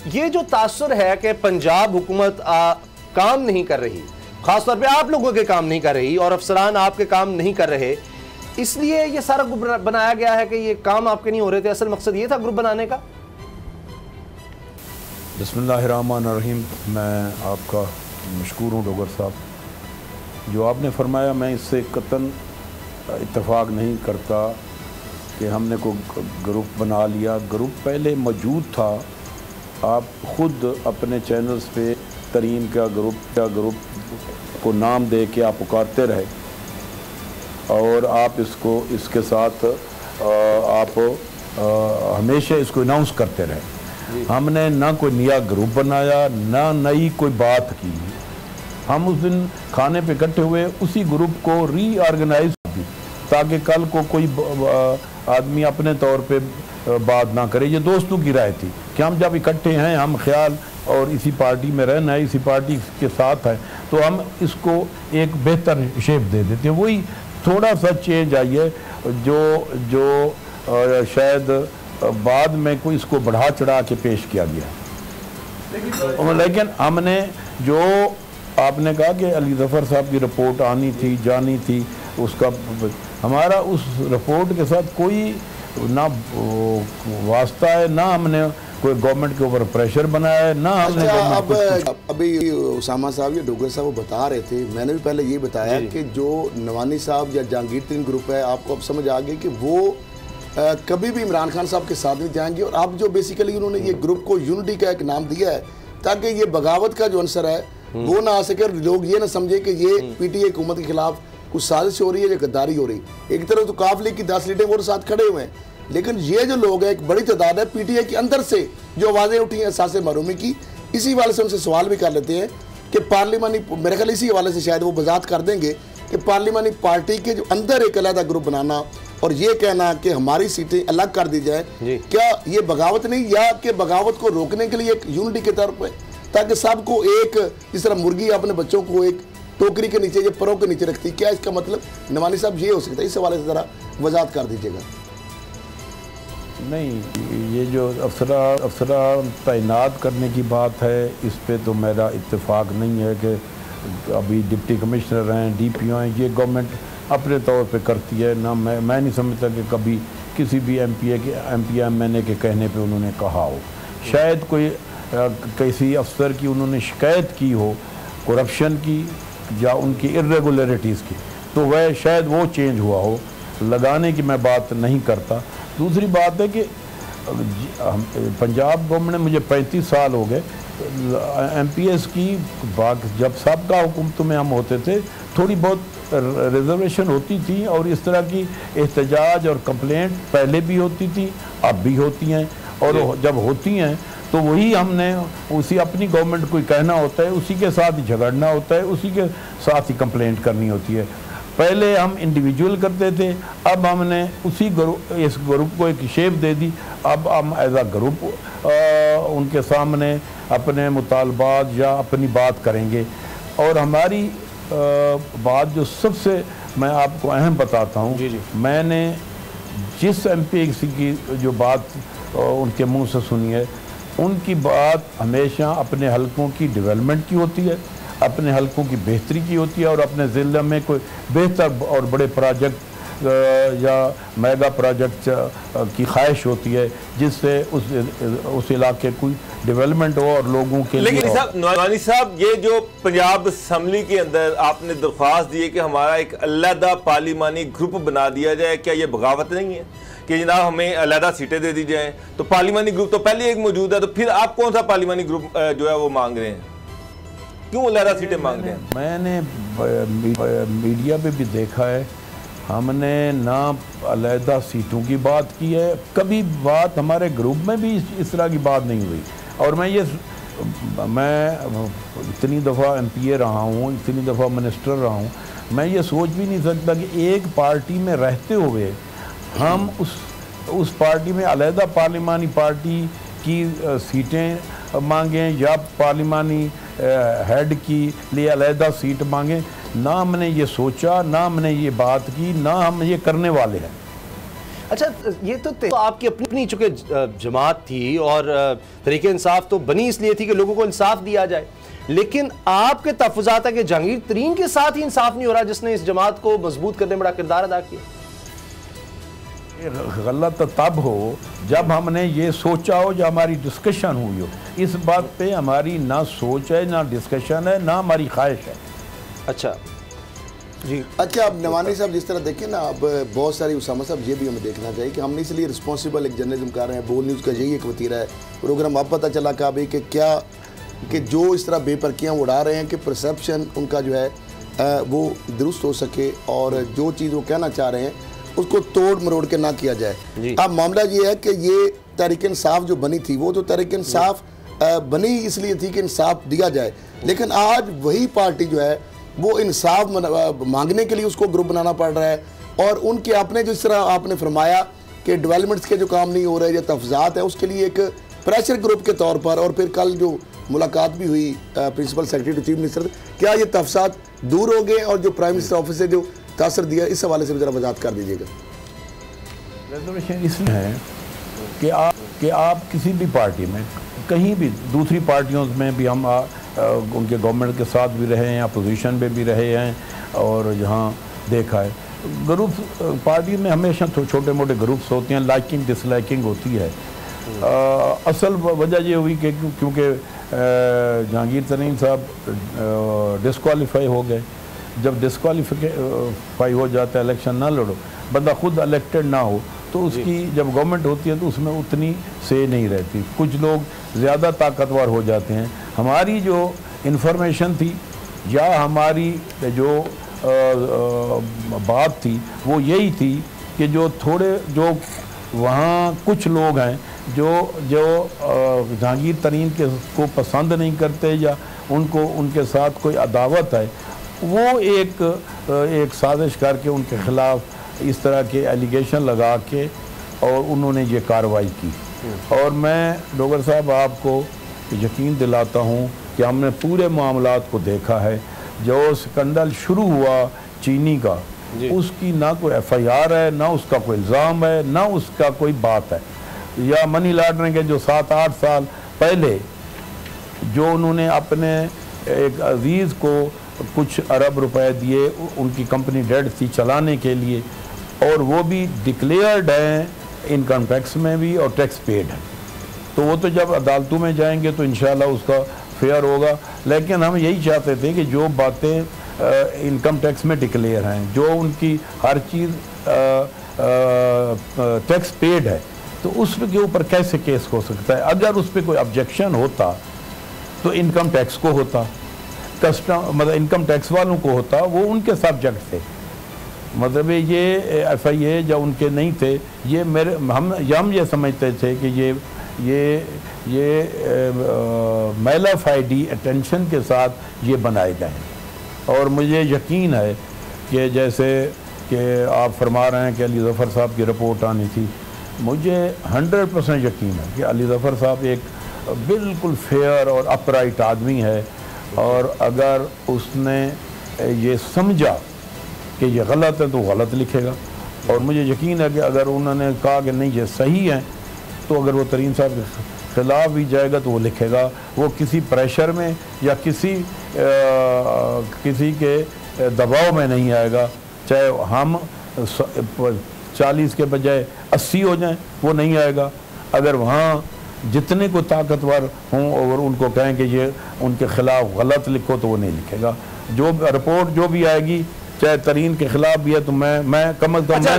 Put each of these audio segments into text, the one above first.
ये जो तासुर है कि पंजाब हुकूमत काम नहीं कर रही, खासतौर पे आप लोगों के काम नहीं कर रही और अफसरान आपके काम नहीं कर रहे, इसलिए ये सारा ग्रुप बनाया गया है कि ये काम आपके नहीं हो रहे थे। असल मकसद ये था ग्रुप बनाने का। बिस्मिल्लाहिर्रहमानिर्रहीम। मैं आपका मशकूर हूँ डोगर साहब, जो आपने फरमाया मैं इससे कतन इत्तेफाक नहीं करता कि हमने को ग्रुप बना लिया। ग्रुप पहले मौजूद था, आप ख़ुद अपने चैनल्स पे तरीन का ग्रुप को नाम दे के आप पुकारते रहे और आप इसके साथ आप हमेशा इसको अनाउंस करते रहे। हमने ना कोई नया ग्रुप बनाया, ना नई कोई बात की। हम उस दिन खाने पे इकट्ठे हुए, उसी ग्रुप को रीऑर्गेनाइज की ताकि कल को कोई आदमी अपने तौर पे बात ना करे। ये दोस्तों की राय थी कि हम जब इकट्ठे हैं, हम ख्याल और इसी पार्टी में रहना है, इसी पार्टी के साथ है, तो हम इसको एक बेहतर शेप दे देते हैं। वही थोड़ा सा चेंज आई है जो शायद बाद में कोई इसको बढ़ा चढ़ा के पेश किया गया। लेकिन हमने जो आपने कहा कि अली ज़फ़र साहब की रिपोर्ट आनी थी, जानी थी, उसका हमारा उस रिपोर्ट के साथ कोई ना वास्ता है, ना हमने कोई गवर्नमेंट के ऊपर प्रेशर बनाया है, ना हमने अभी उसामा साहब या डोगर साहब वो बता रहे थे, मैंने भी पहले ये बताया कि जो नवानी साहब या जहांगीर तरीन ग्रुप है, आपको अब समझ आ गई कि वो कभी भी इमरान खान साहब के साथ नहीं जाएंगे। और अब जो बेसिकली उन्होंने ये ग्रुप को यूनिटी का एक नाम दिया है ताकि ये बगावत का जो अंसर है वो ना आ सके और लोग ये ना समझे कि ये पीटीआई हुकूमत के खिलाफ कुछ साजिश हो रही है या गद्दारी हो रही है। एक तरफ तो काफ लीग की 10 लीडर वो साथ खड़े हुए हैं, लेकिन ये जो लोग हैं, एक बड़ी तादाद है पीटीआई के अंदर से जो आवाज़ें उठी हैं एहसास महरूमी की, इसी वाले से उनसे सवाल भी कर लेते हैं कि पार्लिमानी, मेरे ख्याल इसी हवाले से शायद वो वजाहत कर देंगे कि पार्लिमानी पार्टी के जो अंदर एक अलग ग्रुप बनाना और ये कहना कि हमारी सीटें अलग कर दी जाए, क्या ये बगावत नहीं, या कि बगावत को रोकने के लिए एक यूनिटी के तौर पर, ताकि सबको एक, जिस तरह मुर्गी अपने बच्चों को एक टोकरी के नीचे या परों के नीचे रखती, क्या इसका मतलब नवानी साहब ये हो सकता है? इस हवाले से ज़रा वजाहत कर दीजिएगा। नहीं, ये जो अफसरा तैनात करने की बात है, इस पे तो मेरा इत्तेफाक नहीं है कि अभी डिप्टी कमिश्नर हैं, डीपीओ हैं, ये गवर्नमेंट अपने तौर पे करती है। ना मैं नहीं समझता कि कभी किसी भी एमपीएमएनए के कहने पे उन्होंने कहा हो। शायद कोई किसी अफसर की उन्होंने शिकायत की हो करप्शन की या उनकी इर्रेगुलरिटीज़ की, तो वह शायद वो चेंज हुआ हो। लगाने की मैं बात नहीं करता। दूसरी बात है कि पंजाब गवर्नमेंट, मुझे 35 साल हो गए एमपीएस की बात, जब सबका हुकूमतों में हम होते थे थोड़ी बहुत रिजर्वेशन होती थी और इस तरह की एहतजाज और कंप्लेंट पहले भी होती थी, अब भी होती हैं, और जब होती हैं तो वही हमने उसी अपनी गवर्नमेंट को कहना होता है, उसी के साथ ही झगड़ना होता है, उसी के साथ ही कंप्लेंट करनी होती है। पहले हम इंडिविजुअल करते थे, अब हमने इस ग्रुप को एक शेप दे दी। अब हम एज अ ग्रुप उनके सामने अपने मुतालबात या अपनी बात करेंगे। और हमारी बात जो सबसे मैं आपको अहम बताता हूँ, मैंने जिस एमपीसी की जो बात उनके मुंह से सुनी है, उनकी बात हमेशा अपने हलकों की डेवलपमेंट की होती है, अपने हलकों की बेहतरी की होती है और अपने ज़िले में कोई बेहतर और बड़े प्रोजेक्ट या मेगा प्रोजेक्ट की ख्वाहिश होती है जिससे उस इलाके की डेवलपमेंट हो और लोगों के लिए। लेकिन नवानी साहब, ये जो पंजाब असम्बली के अंदर आपने दरख्वास्त दी है कि हमारा एक अलहदा पार्लिमानी ग्रुप बना दिया जाए, क्या ये बगावत नहीं है कि जनाब हमें अलहदा सीटें दे दी जाएँ? तो पार्लिमानी ग्रुप तो पहले एक मौजूद है, तो फिर आप कौन सा पार्लिमानी ग्रुप जो है वो मांग रहे हैं? क्यों अलहदा सीटें मांग रहे हैं? मैंने मीडिया पे भी देखा है, हमने ना अलहदा सीटों की बात की है, कभी बात हमारे ग्रुप में भी इस तरह की बात नहीं हुई। और मैं इतनी दफ़ा एमपीए रहा हूँ, इतनी दफ़ा मिनिस्टर रहा हूँ, मैं ये सोच भी नहीं सकता कि एक पार्टी में रहते हुए हम उस पार्टी में अलहदा पार्लिमानी पार्टी की सीटें मांगें या पार्लिमानी हेड की लिए अलहदा सीट मांगें। ना हमने ये सोचा, ना हमने ये बात की, ना हम ये करने वाले हैं। अच्छा, ये तो आपकी अपनी चूंकि जमात थी और तरीके इंसाफ तो बनी इसलिए थी कि लोगों को इंसाफ दिया जाए, लेकिन आपके तहफ़्फ़ुज़ात है कि जहांगीर तरीन के साथ ही इंसाफ नहीं हो रहा जिसने इस जमात को मजबूत करने में बड़ा किरदार अदा किया। गलत तब हो जब हमने ये सोचा हो, जो हमारी डिस्कशन हुई हो। इस बात पे हमारी ना सोच है, ना डिस्कशन है, ना हमारी ख्वाहिश है। अच्छा जी। अच्छा, अब नवानी साहब जिस तरह देखें ना, अब बहुत सारी उसामा साहब ये भी हमें देखना चाहिए कि हमने इसलिए रिस्पॉन्सिबल एक जर्नलिज्म कर रहे हैं। बोल न्यूज़ का यही एक वतीरा है। प्रोग्राम अब पता चला काबे कि क्या कि जो इस तरह बेपरकियाँ उड़ा रहे हैं कि परसेप्शन उनका जो है वो दुरुस्त हो सके और जो चीज़ वो कहना चाह रहे हैं उसको तोड़ मरोड़ के ना किया जाए। अब मामला ये है कि ये तहरीक इंसाफ जो बनी थी वो तो तहरीक इंसाफ बनी इसलिए थी कि इंसाफ दिया जाए, लेकिन आज वही पार्टी जो है वो इंसाफ मांगने के लिए उसको ग्रुप बनाना पड़ रहा है। और उनके अपने जिस तरह आपने फरमाया कि डेवलपमेंट्स के जो काम नहीं हो रहे या तफजात है उसके लिए एक प्रेशर ग्रुप के तौर पर, और फिर कल जो मुलाकात भी हुई principal secretary to chief minister, क्या ये तफसात दूर हो गए और जो प्राइम मिनिस्टर ऑफिस से जो तासर दिया, इस हवाले से भी ज़रा वजाहत कर दीजिएगा। रिजर्वेशन इसमें है कि आप किसी भी पार्टी में, कहीं भी दूसरी पार्टियों में भी हम उनके गवर्नमेंट के साथ भी रहे हैं, अपोजिशन पे भी रहे हैं, और जहाँ देखा है ग्रुप पार्टी में हमेशा छोटे मोटे ग्रुप्स होते हैं, लाइकिंग डिसलाइकिंग होती है। असल वजह ये हुई कि क्योंकि जहांगीर तरीन साहब डिस्क्वालीफाई हो गए। जब डिस्क्वालीफाई हो जाता है, इलेक्शन ना लड़ो, बंदा खुद इलेक्टेड ना हो, तो उसकी जब गवर्नमेंट होती है तो उसमें उतनी से नहीं रहती। कुछ लोग ज़्यादा ताकतवर हो जाते हैं। हमारी जो इन्फॉर्मेशन थी या हमारी जो बात थी वो यही थी कि जो वहाँ कुछ लोग हैं जो जहांगीर तरीन को पसंद नहीं करते या उनको उनके साथ कोई अदावत है, वो एक साजिश करके उनके ख़िलाफ़ इस तरह के एलिगेशन लगा के और उन्होंने ये कार्रवाई की। और मैं डोगर साहब आपको यकीन दिलाता हूँ कि हमने पूरे मामलात को देखा है। जो स्कैंडल शुरू हुआ चीनी का, उसकी ना कोई FIR है, ना उसका कोई इल्ज़ाम है, ना उसका कोई बात है। या मनी लॉन्ड्रिंग के जो 7-8 साल पहले जो उन्होंने अपने एक अजीज़ को कुछ अरब रुपए दिए, उनकी कंपनी डेड थी चलाने के लिए, और वो भी डिक्लेयर्ड हैं इनकम टैक्स में भी और टैक्स पेड है। तो वो तो जब अदालतों में जाएंगे तो इंशाल्लाह उसका फेयर होगा। लेकिन हम यही चाहते थे कि जो बातें इनकम टैक्स में डिक्लेयर हैं, जो उनकी हर चीज़ टैक्स पेड है, तो उसके ऊपर कैसे केस हो सकता है। अगर उस पर कोई ऑब्जेक्शन होता तो इनकम टैक्स को होता, मतलब इनकम टैक्स वालों को होता, वो उनके सब्जेक्ट थे। मतलब ये FIA जब उनके नहीं थे, ये हम ये समझते थे कि ये मेलाफाइडी अटेंशन के साथ ये बनाए गए। और मुझे यकीन है कि जैसे कि आप फरमा रहे हैं कि अली ज़फ़र साहब की रिपोर्ट आनी थी, मुझे 100% यकीन है कि अली ज़फ़र साहब एक बिल्कुल फेयर और अपराइट आदमी है। और अगर उसने ये समझा कि ये गलत है तो गलत लिखेगा। और मुझे यकीन है कि अगर उन्होंने कहा कि नहीं ये सही है, तो अगर वो तरीन साहब के खिलाफ भी जाएगा तो वो लिखेगा। वो किसी प्रेशर में या किसी के दबाव में नहीं आएगा। चाहे हम 40 के बजाय 80 हो जाएं, वो नहीं आएगा। अगर वहाँ जितने को ताकतवर हों और उनको कहें कि ये उनके खिलाफ गलत लिखो, तो वो नहीं लिखेगा। जो रिपोर्ट जो भी आएगी, चाहे तरीन के खिलाफ भी है, तो मैं कम अज कम। अच्छा,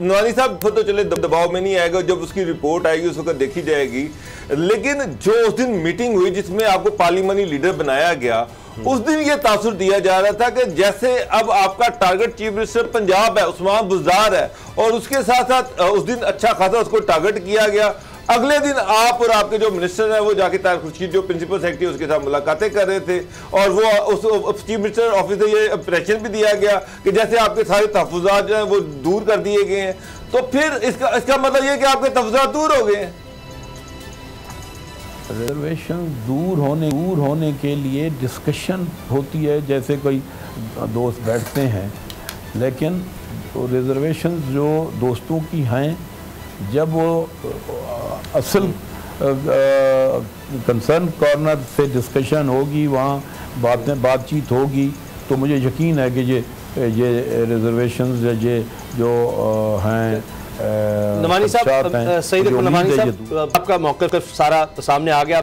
नवानी साहब तो चले दबाव में नहीं आएगा, जब उसकी रिपोर्ट आएगी उस वक्त देखी जाएगी। लेकिन जो उस दिन मीटिंग हुई जिसमें आपको पार्लियामानी लीडर बनाया गया, उस दिन ये तासुर दिया जा रहा था कि जैसे अब आपका टारगेट चीफ मिनिस्टर पंजाब है, उस्मान बुज़दार है, और उसके साथ साथ उस दिन अच्छा खासा उसको टारगेट किया गया। अगले दिन आप और आपके जो मिनिस्टर हैं वो जाके तार खुर्शीद जो प्रिंसिपल सेक्रेटरी उसके साथ मुलाकातें कर रहे थे, और वो उस चीफ मिनिस्टर ऑफिस से ये इंप्रेशन भी दिया गया कि जैसे आपके सारे तहफ़्फ़ुज़ात जो हैं वो दूर कर दिए गए हैं। तो फिर इसका मतलब ये कि आपके तहफ़्फ़ुज़ात दूर हो गए हैं। रिजर्वेशन दूर होने के लिए डिस्कशन होती है, जैसे कोई दोस्त बैठते हैं, लेकिन तो रिजर्वेशन जो दोस्तों की हैं, जब वो असल कंसर्न कॉर्नर से डिस्कशन होगी, वहाँ बातचीत होगी, तो मुझे यकीन है कि ये रिजर्वेशंस ये जो हैं नवानी साहब, सईद अकबर नवानी साहब, आपका मौक़िफ़ सारा सामने आ गया।